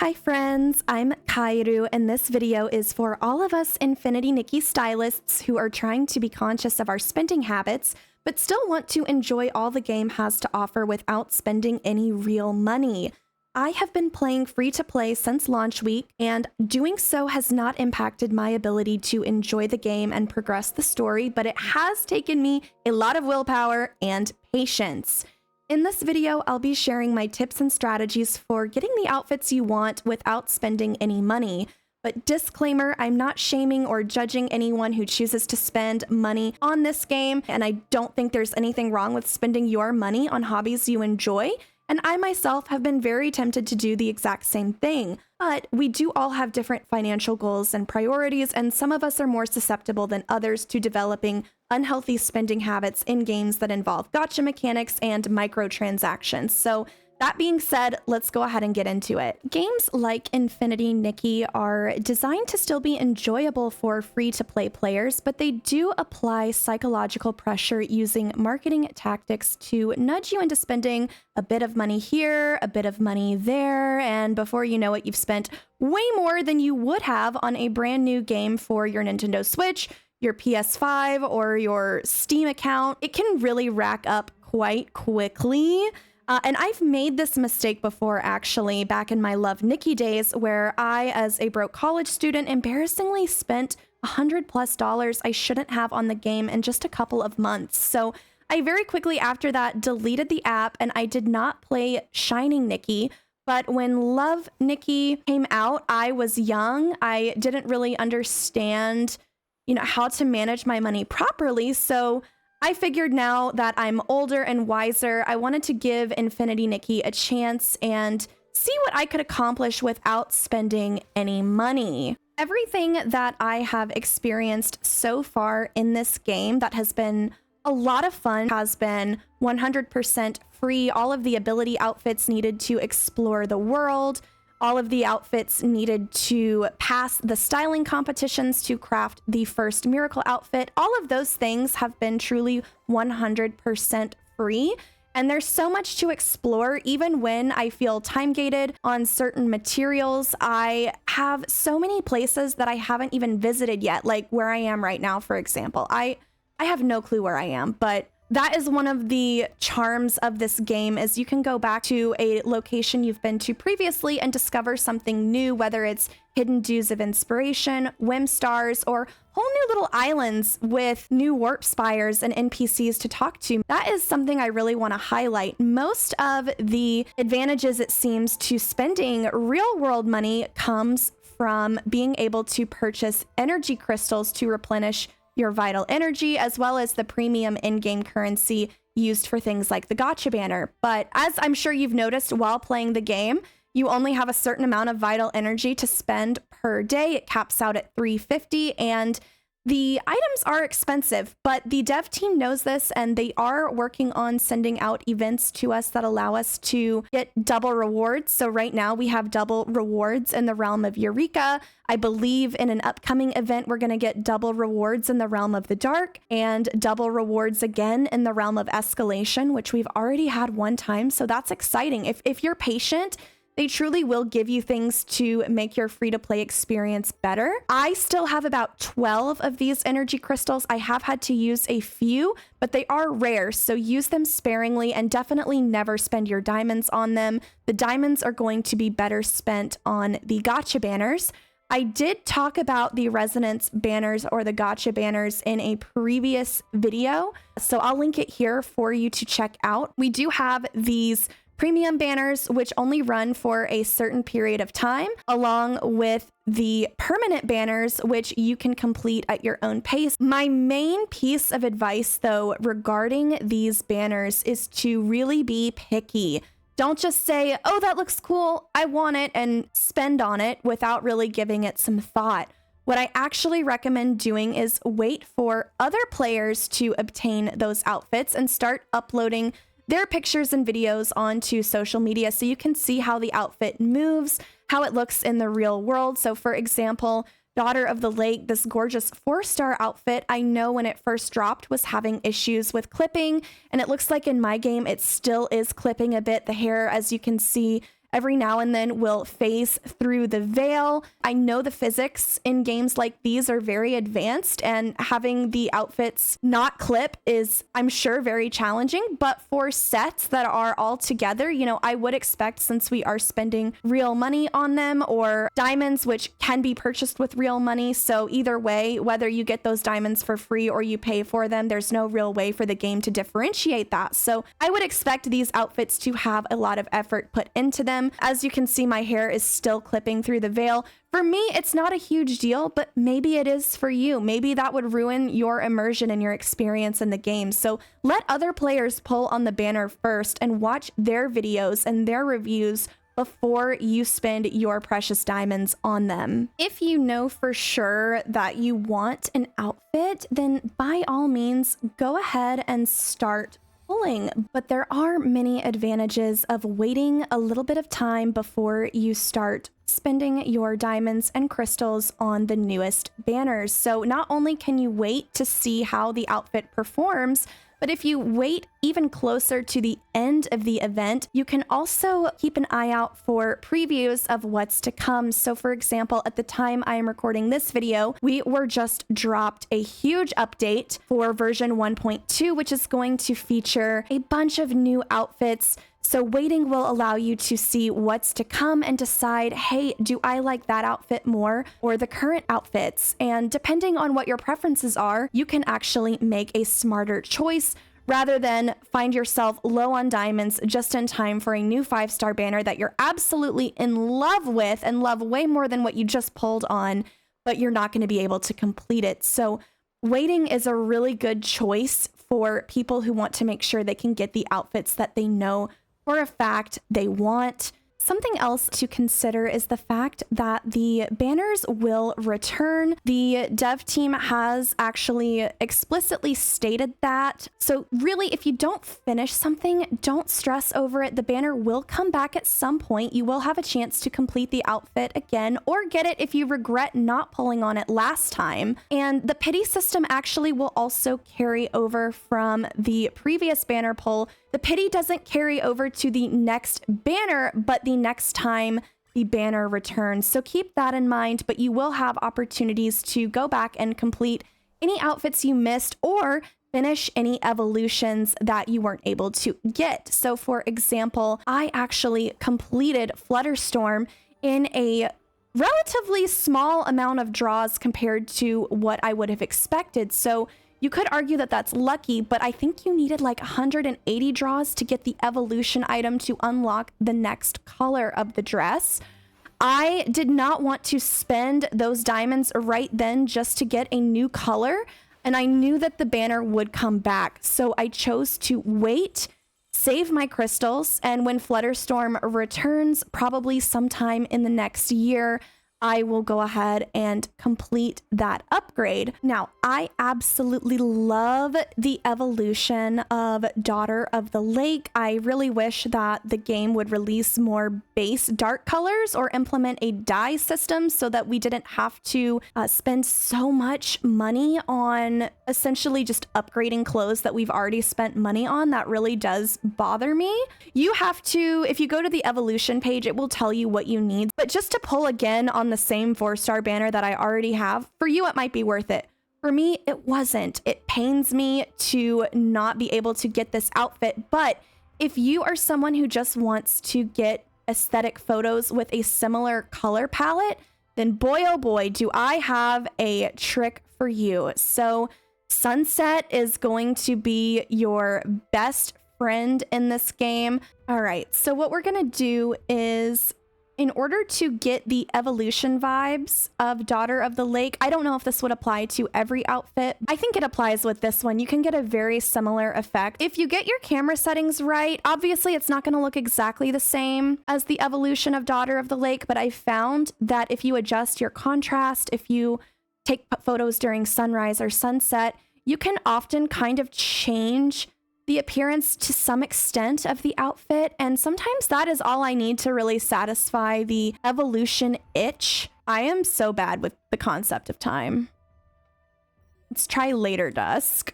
Hi friends, I'm Kairu, and this video is for all of us Infinity Nikki stylists who are trying to be conscious of our spending habits, but still want to enjoy all the game has to offer without spending any real money. I have been playing free-to-play since launch week, and doing so has not impacted my ability to enjoy the game and progress the story, but it has taken me a lot of willpower and patience. In this video, I'll be sharing my tips and strategies for getting the outfits you want without spending any money. But disclaimer, I'm not shaming or judging anyone who chooses to spend money on this game, and I don't think there's anything wrong with spending your money on hobbies you enjoy. And I myself have been very tempted to do the exact same thing. But we do all have different financial goals and priorities, and some of us are more susceptible than others to developing unhealthy spending habits in games that involve gacha mechanics and microtransactions. So that being said, let's go ahead and get into it. Games like Infinity Nikki are designed to still be enjoyable for free-to-play players, but they do apply psychological pressure using marketing tactics to nudge you into spending a bit of money here, a bit of money there, and before you know it, you've spent way more than you would have on a brand new game for your Nintendo Switch, your PS5, or your Steam account. It can really rack up quite quickly. And I've made this mistake before, actually, back in my Love Nikki days, where I, as a broke college student, embarrassingly spent $100+ I shouldn't have on the game in just a couple of months. So I very quickly after that deleted the app, and I did not play Shining Nikki. But when Love Nikki came out, I was young. I didn't really understand, how to manage my money properly. So I figured now that I'm older and wiser, I wanted to give Infinity Nikki a chance and see what I could accomplish without spending any money. Everything that I have experienced so far in this game that has been a lot of fun has been 100% free. All of the ability outfits needed to explore the world. All of the outfits needed to pass the styling competitions to craft the first miracle outfit. All of those things have been truly 100% free. And there's so much to explore. Even when I feel time gated on certain materials, I have so many places that I haven't even visited yet, like where I am right now, for example. I have no clue where I am, but that is one of the charms of this game, is you can go back to a location you've been to previously and discover something new, whether it's hidden dews of inspiration, whim stars, or whole new little islands with new warp spires and NPCs to talk to. That is something I really want to highlight. Most of the advantages, it seems, to spending real world money comes from being able to purchase energy crystals to replenish your vital energy, as well as the premium in-game currency used for things like the gacha banner. But as I'm sure you've noticed while playing the game, you only have a certain amount of vital energy to spend per day. It caps out at 350, and the items are expensive, but the dev team knows this, and they are working on sending out events to us that allow us to get double rewards. So right now we have double rewards in the realm of Eureka. I believe in an upcoming event, we're going to get double rewards in the realm of the dark and double rewards again in the realm of escalation, which we've already had one time. So that's exciting. If you're patient, they truly will give you things to make your free-to-play experience better. I still have about 12 of these energy crystals. I have had to use a few, but they are rare, so use them sparingly and definitely never spend your diamonds on them. The diamonds are going to be better spent on the gacha banners. I did talk about the resonance banners or the gacha banners in a previous video, so I'll link it here for you to check out. We do have these premium banners, which only run for a certain period of time, along with the permanent banners, which you can complete at your own pace. My main piece of advice, though, regarding these banners is to really be picky. Don't just say, oh, that looks cool, I want it, and spend on it without really giving it some thought. What I actually recommend doing is wait for other players to obtain those outfits and start uploading their pictures and videos onto social media so you can see how the outfit moves, how it looks in the real world. So for example, Daughter of the Lake, this gorgeous 4-star outfit, I know when it first dropped was having issues with clipping, and it looks like in my game it still is clipping a bit. The hair, as you can see, every now and then will phase through the veil. I know the physics in games like these are very advanced, and having the outfits not clip is, I'm sure, very challenging. But for sets that are all together, you know, I would expect, since we are spending real money on them, or diamonds, which can be purchased with real money. So either way, whether you get those diamonds for free or you pay for them, there's no real way for the game to differentiate that. So I would expect these outfits to have a lot of effort put into them. As you can see, my hair is still clipping through the veil. For me, it's not a huge deal, but maybe it is for you. Maybe that would ruin your immersion and your experience in the game. So let other players pull on the banner first and watch their videos and their reviews before you spend your precious diamonds on them. If you know for sure that you want an outfit, then by all means, go ahead and start pulling. But there are many advantages of waiting a little bit of time before you start spending your diamonds and crystals on the newest banners. So not only can you wait to see how the outfit performs, but if you wait even closer to the end of the event, you can also keep an eye out for previews of what's to come. So for example, at the time I am recording this video, we were just dropped a huge update for version 1.2, which is going to feature a bunch of new outfits. So waiting will allow you to see what's to come and decide, hey, do I like that outfit more or the current outfits? And depending on what your preferences are, you can actually make a smarter choice rather than find yourself low on diamonds just in time for a new 5-star banner that you're absolutely in love with and love way more than what you just pulled on, but you're not going to be able to complete it. So waiting is a really good choice for people who want to make sure they can get the outfits that they know for a fact they want. Something else to consider is the fact that the banners will return. The dev team has actually explicitly stated that. So really, if you don't finish something, don't stress over it. The banner will come back at some point. You will have a chance to complete the outfit again or get it if you regret not pulling on it last time. And the pity system actually will also carry over from the previous banner pull. The pity doesn't carry over to the next banner, but the next time the banner returns. So keep that in mind, but you will have opportunities to go back and complete any outfits you missed or finish any evolutions that you weren't able to get. So for example, I actually completed Flutterstorm in a relatively small amount of draws compared to what I would have expected. So you could argue that that's lucky, but I think you needed like 180 draws to get the evolution item to unlock the next color of the dress. I did not want to spend those diamonds right then just to get a new color, and I knew that the banner would come back. So I chose to wait, save my crystals, and when Flutterstorm returns, probably sometime in the next year, I will go ahead and complete that upgrade. Now, I absolutely love the evolution of Daughter of the Lake. I really wish that the game would release more base dark colors or implement a dye system so that we didn't have to spend so much money on essentially just upgrading clothes that we've already spent money on. That really does bother me. You have to, if you go to the evolution page, it will tell you what you need. But just to pull again on the same 4-star banner that I already have, for you it might be worth it. For me, it wasn't. It pains me to not be able to get this outfit, but if you are someone who just wants to get aesthetic photos with a similar color palette, then boy oh boy, do I have a trick for you. So Sunset is going to be your best friend in this game. All right, so what we're gonna do is, in order to get the evolution vibes of Daughter of the Lake, I don't know if this would apply to every outfit. I think it applies with this one. You can get a very similar effect. If you get your camera settings right, obviously it's not going to look exactly the same as the evolution of Daughter of the Lake, but I found that if you adjust your contrast, if you take photos during sunrise or sunset, you can often kind of change the appearance to some extent of the outfit, and sometimes that is all I need to really satisfy the evolution itch. I am so bad with the concept of time. Let's try later dusk.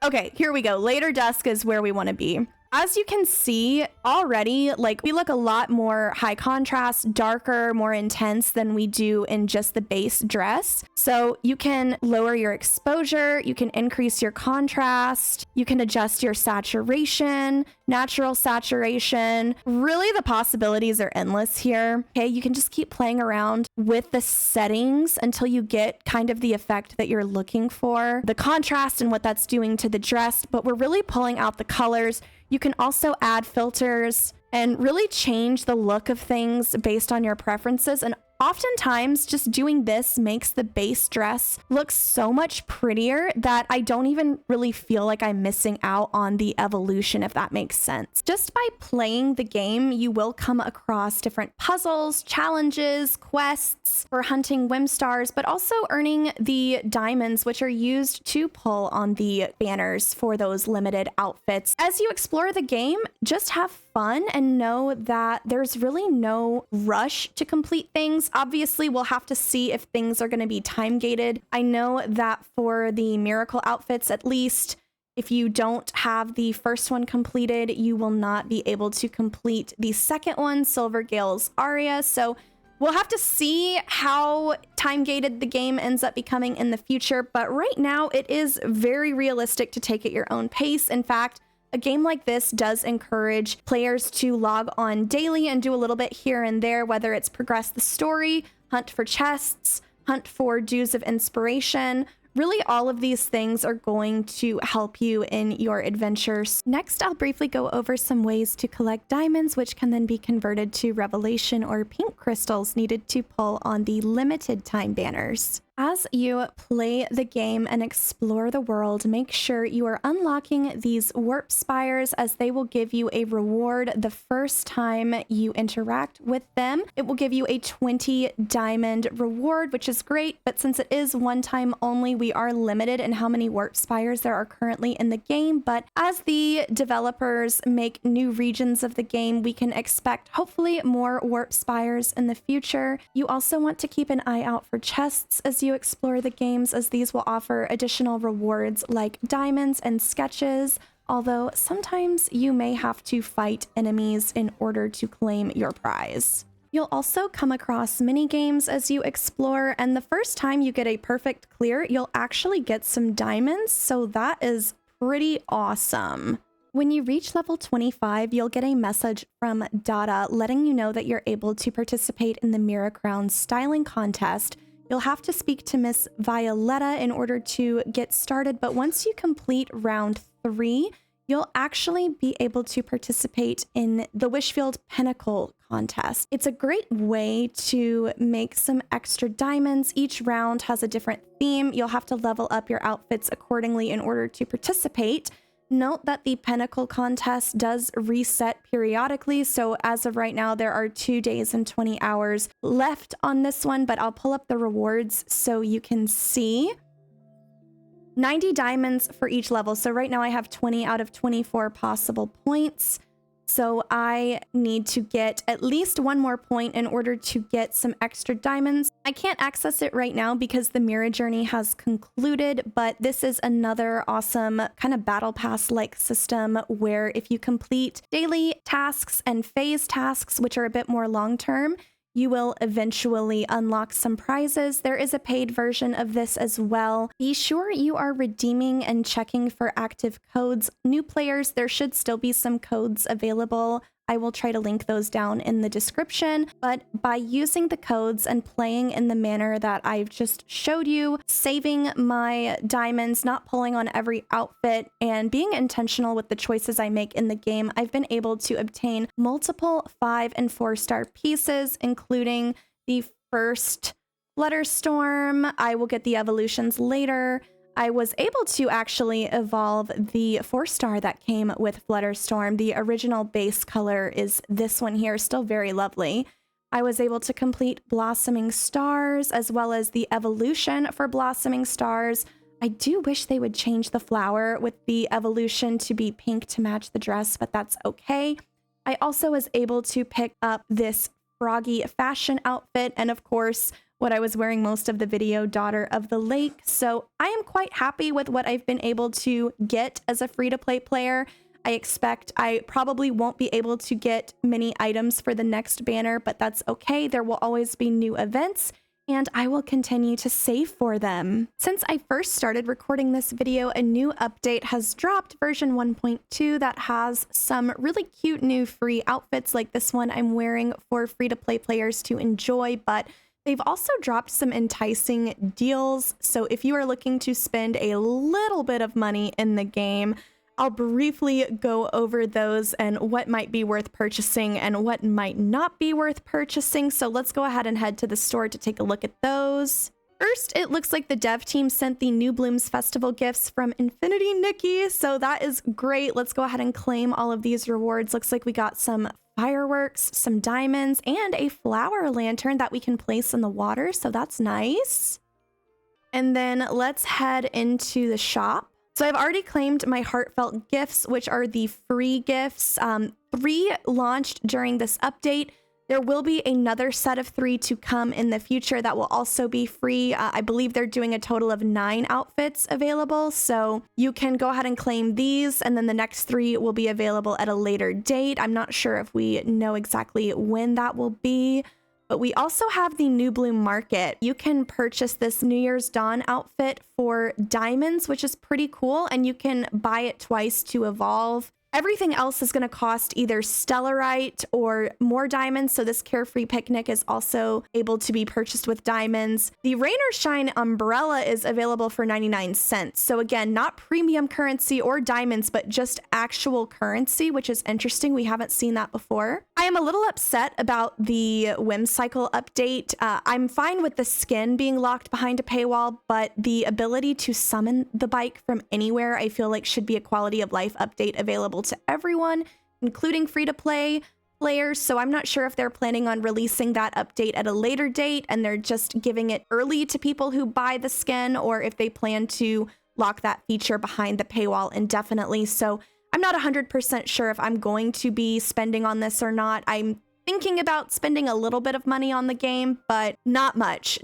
Okay, here we go. Later dusk is where we want to be. As you can see already, like we look a lot more high contrast, darker, more intense than we do in just the base dress. So you can lower your exposure, you can increase your contrast, you can adjust your saturation, natural saturation. Really, the possibilities are endless here. Okay, you can just keep playing around with the settings until you get kind of the effect that you're looking for, the contrast and what that's doing to the dress, but we're really pulling out the colors. You can also add filters and really change the look of things based on your preferences. And oftentimes just doing this makes the base dress look so much prettier that I don't even really feel like I'm missing out on the evolution, if that makes sense. Just by playing the game, you will come across different puzzles, challenges, quests for hunting whim stars, but also earning the diamonds, which are used to pull on the banners for those limited outfits. As you explore the game, just have fun and know that there's really no rush to complete things. Obviously, we'll have to see if things are going to be time gated. I know that for the miracle outfits, at least, if you don't have the first one completed, you will not be able to complete the second one, Silvergale's Aria. So we'll have to see how time gated the game ends up becoming in the future. But right now, it is very realistic to take at your own pace. In fact, a game like this does encourage players to log on daily and do a little bit here and there, whether it's progress the story, hunt for chests, hunt for dues of inspiration. Really, all of these things are going to help you in your adventures. Next, I'll briefly go over some ways to collect diamonds, which can then be converted to revelation or pink crystals needed to pull on the limited time banners. As you play the game and explore the world, make sure you are unlocking these warp spires, as they will give you a reward the first time you interact with them. It will give you a 20 diamond reward, which is great, but since it is one time only, we are limited in how many warp spires there are currently in the game. But as the developers make new regions of the game, we can expect hopefully more warp spires in the future. You also want to keep an eye out for chests as you explore the games, as these will offer additional rewards like diamonds and sketches, although sometimes you may have to fight enemies in order to claim your prize. You'll also come across mini games as you explore, and the first time you get a perfect clear, you'll actually get some diamonds, so that is pretty awesome. When you reach level 25, you'll get a message from Dada letting you know that you're able to participate in the Mira Crown styling contest. You'll have to speak to Miss Violetta in order to get started, but once you complete round 3, you'll actually be able to participate in the Wishfield Pinnacle contest. It's a great way to make some extra diamonds. Each round has a different theme. You'll have to level up your outfits accordingly in order to participate. Note that the Pinnacle contest does reset periodically, so as of right now, there are 2 days and 20 hours left on this one, but I'll pull up the rewards so you can see. 90 diamonds for each level, so right now I have 20 out of 24 possible points. So I need to get at least one more point in order to get some extra diamonds. I can't access it right now because the Mira journey has concluded, but this is another awesome kind of battle pass-like system where if you complete daily tasks and phase tasks, which are a bit more long-term, you will eventually unlock some prizes. There is a paid version of this as well. Be sure you are redeeming and checking for active codes. New players, there should still be some codes available. I will try to link those down in the description, but by using the codes and playing in the manner that I've just showed you, saving my diamonds, not pulling on every outfit, and being intentional with the choices I make in the game, I've been able to obtain multiple 5- and 4-star pieces, including the first Flutterstorm. I will get the evolutions later. I was able to actually evolve the 4-star that came with Flutterstorm. The original base color is this one here, still very lovely. I was able to complete Blossoming Stars as well as the evolution for Blossoming Stars. I do wish they would change the flower with the evolution to be pink to match the dress, but that's okay. I also was able to pick up this froggy fashion outfit, and of course, what I was wearing most of the video, Daughter of the Lake. So I am quite happy with what I've been able to get as a free-to-play player. I expect I probably won't be able to get many items for the next banner, but that's okay. There will always be new events, and I will continue to save for them. Since I first started recording this video, a new update has dropped, version 1.2, that has some really cute new free outfits like this one I'm wearing for free-to-play players to enjoy, but they've also dropped some enticing deals. So if you are looking to spend a little bit of money in the game, I'll briefly go over those and what might be worth purchasing and what might not be worth purchasing. So let's go ahead and head to the store to take a look at those. First, it looks like the dev team sent the New Blooms Festival gifts from Infinity Nikki, so that is great. Let's go ahead and claim all of these rewards. Looks like we got some fireworks, some diamonds, and a flower lantern that we can place in the water, so that's nice. And then let's head into the shop. So I've already claimed my heartfelt gifts, which are the free gifts. 3 launched during this update. There will be another set of 3 to come in the future that will also be free. I believe they're doing a total of 9 outfits available. So you can go ahead and claim these, and then the next 3 will be available at a later date. I'm not sure if we know exactly when that will be. But we also have the New Bloom Market. You can purchase this New Year's Dawn outfit for diamonds, which is pretty cool, and you can buy it twice to evolve. Everything else is going to cost either Stellarite or more diamonds, so this Carefree Picnic is also able to be purchased with diamonds. The Rain or Shine umbrella is available for 99 cents. So again, not premium currency or diamonds, but just actual currency, which is interesting. We haven't seen that before. I am a little upset about the Whimsical update. I'm fine with the skin being locked behind a paywall, but the ability to summon the bike from anywhere, I feel like should be a quality of life update available to everyone, including free-to-play players. So I'm not sure if they're planning on releasing that update at a later date and they're just giving it early to people who buy the skin, or if they plan to lock that feature behind the paywall indefinitely. So I'm not 100% sure if I'm going to be spending on this or not. I'm thinking about spending a little bit of money on the game, but not much.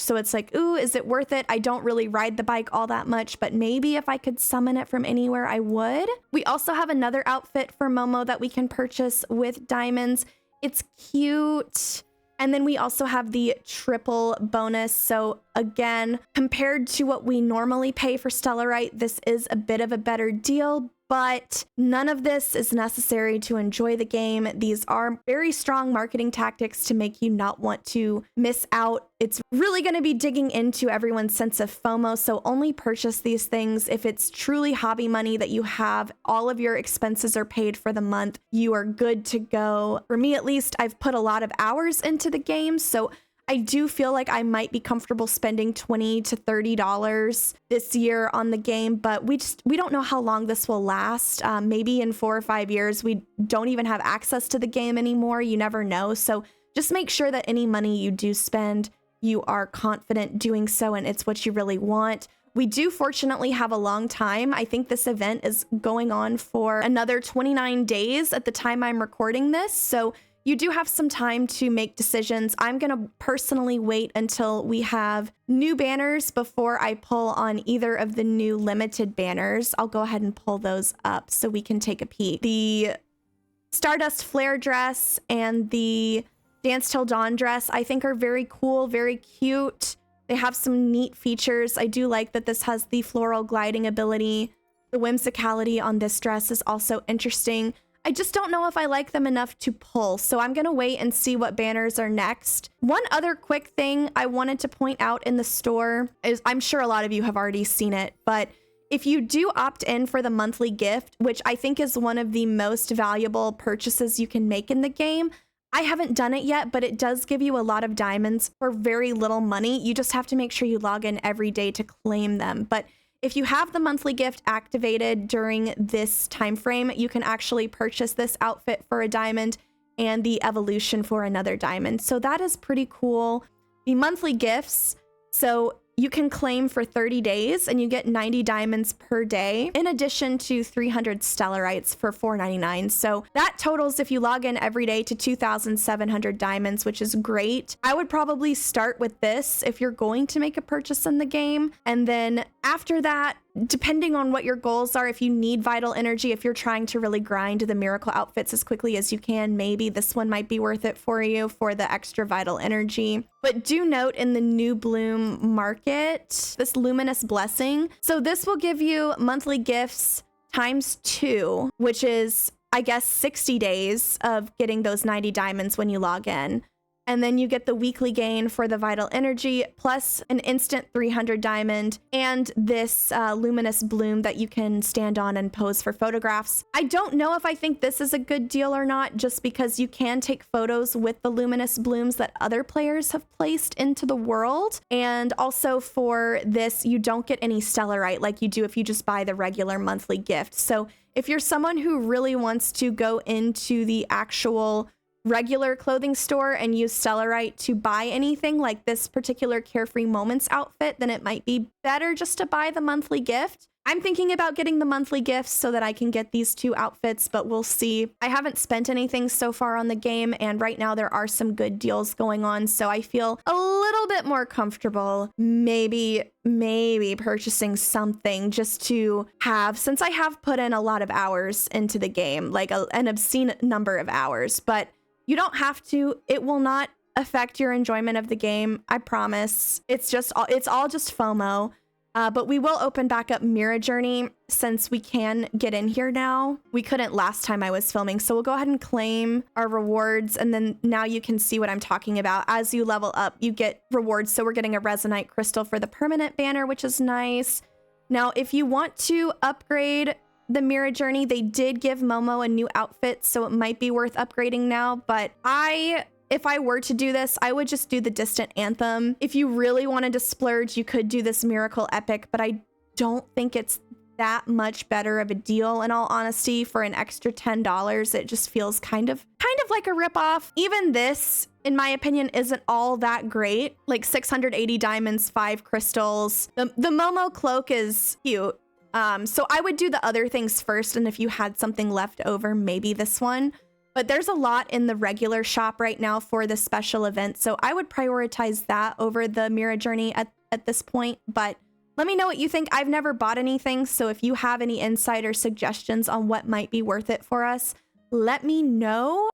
So it's like, ooh, is it worth it? I don't really ride the bike all that much, but maybe if I could summon it from anywhere, I would. We also have another outfit for Momo that we can purchase with diamonds. It's cute. And then we also have the triple bonus. So again, compared to what we normally pay for Stellarite, this is a bit of a better deal, but none of this is necessary to enjoy the game. These are very strong marketing tactics to make you not want to miss out. It's really going to be digging into everyone's sense of FOMO, so only purchase these things if it's truly hobby money that you have. All of your expenses are paid for the month. You are good to go. For me, at least, I've put a lot of hours into the game, so I do feel like I might be comfortable spending $20 to $30 this year on the game, but we don't know how long this will last. Maybe in 4 or 5 years, we don't even have access to the game anymore. You never know. So just make sure that any money you do spend, you are confident doing so and it's what you really want. We do fortunately have a long time. I think this event is going on for another 29 days at the time I'm recording this. So you do have some time to make decisions. I'm going to personally wait until we have new banners before I pull on either of the new limited banners. I'll go ahead and pull those up so we can take a peek. The Stardust Flare dress and the Dance Till Dawn dress I think are very cool, very cute. They have some neat features. I do like that this has the floral gliding ability. The whimsicality on this dress is also interesting. I just don't know if I like them enough to pull, so I'm gonna wait and see what banners are next. One other quick thing I wanted to point out in the store is, I'm sure a lot of you have already seen it, but if you do opt in for the monthly gift, which I think is one of the most valuable purchases you can make in the game, I haven't done it yet, but it does give you a lot of diamonds for very little money. You just have to make sure you log in every day to claim them. But if you have the monthly gift activated during this time frame, you can actually purchase this outfit for a diamond and the evolution for another diamond. So that is pretty cool. The monthly gifts, so you can claim for 30 days and you get 90 diamonds per day, in addition to 300 Stellarites for $4.99. So that totals, if you log in every day, to 2,700 diamonds, which is great. I would probably start with this if you're going to make a purchase in the game. And then after that, depending on what your goals are, if you need vital energy, if you're trying to really grind the miracle outfits as quickly as you can, maybe this one might be worth it for you for the extra vital energy. But do note in the new bloom market, this luminous blessing. So this will give you monthly gifts ×2, which is, I guess, 60 days of getting those 90 diamonds when you log in. And then you get the weekly gain for the vital energy, plus an instant 300 diamond, and this luminous bloom that you can stand on and pose for photographs. I don't know if I think this is a good deal or not, just because you can take photos with the luminous blooms that other players have placed into the world. And also for this, you don't get any stellarite like you do if you just buy the regular monthly gift. So if you're someone who really wants to go into the actual regular clothing store and use stellarite to buy anything like this particular Carefree Moments outfit, then it might be better just to buy the monthly gift. I'm thinking about getting the monthly gifts so that I can get these 2 outfits, but we'll see. I haven't spent anything so far on the game, and right now there are some good deals going on, so I feel a little bit more comfortable maybe purchasing something just to have, since I have put in a lot of hours into the game, like an obscene number of hours. But you don't have to. It will not affect your enjoyment of the game, I promise. It's all just FOMO. But we will open back up Mirror Journey since we can get in here now. We couldn't last time I was filming, so we'll go ahead and claim our rewards, and then now you can see what I'm talking about. As you level up, you get rewards. So we're getting a Resonite Crystal for the permanent banner, which is nice. Now, if you want to upgrade the Mirror Journey, they did give Momo a new outfit, so it might be worth upgrading now. But if I were to do this, I would just do the Distant Anthem. If you really wanted to splurge, you could do this Miracle Epic, but I don't think it's that much better of a deal, in all honesty. For an extra $10, it just feels kind of like a ripoff. Even this, in my opinion, isn't all that great. Like 680 diamonds, 5 crystals. The Momo cloak is cute. So I would do the other things first, and if you had something left over, maybe this one. But there's a lot in the regular shop right now for the special event, so I would prioritize that over the Mirror Journey at this point. But let me know what you think. I've never bought anything, so if you have any insight or suggestions on what might be worth it for us, let me know.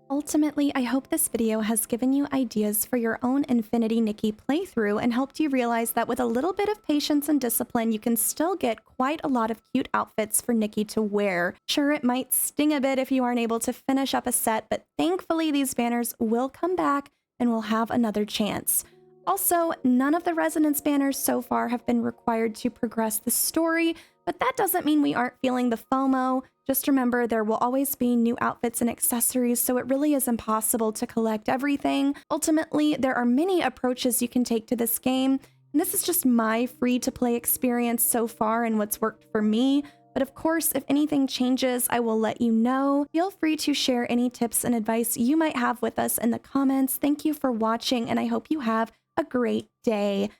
Ultimately, I hope this video has given you ideas for your own Infinity Nikki playthrough and helped you realize that with a little bit of patience and discipline, you can still get quite a lot of cute outfits for Nikki to wear. Sure, it might sting a bit if you aren't able to finish up a set, but thankfully these banners will come back and we'll have another chance. Also, none of the resonance banners so far have been required to progress the story, but that doesn't mean we aren't feeling the FOMO. Just remember, there will always be new outfits and accessories, so it really is impossible to collect everything. Ultimately, there are many approaches you can take to this game, and this is just my free-to-play experience so far and what's worked for me. But of course, if anything changes, I will let you know. Feel free to share any tips and advice you might have with us in the comments. Thank you for watching, and I hope you have a great day.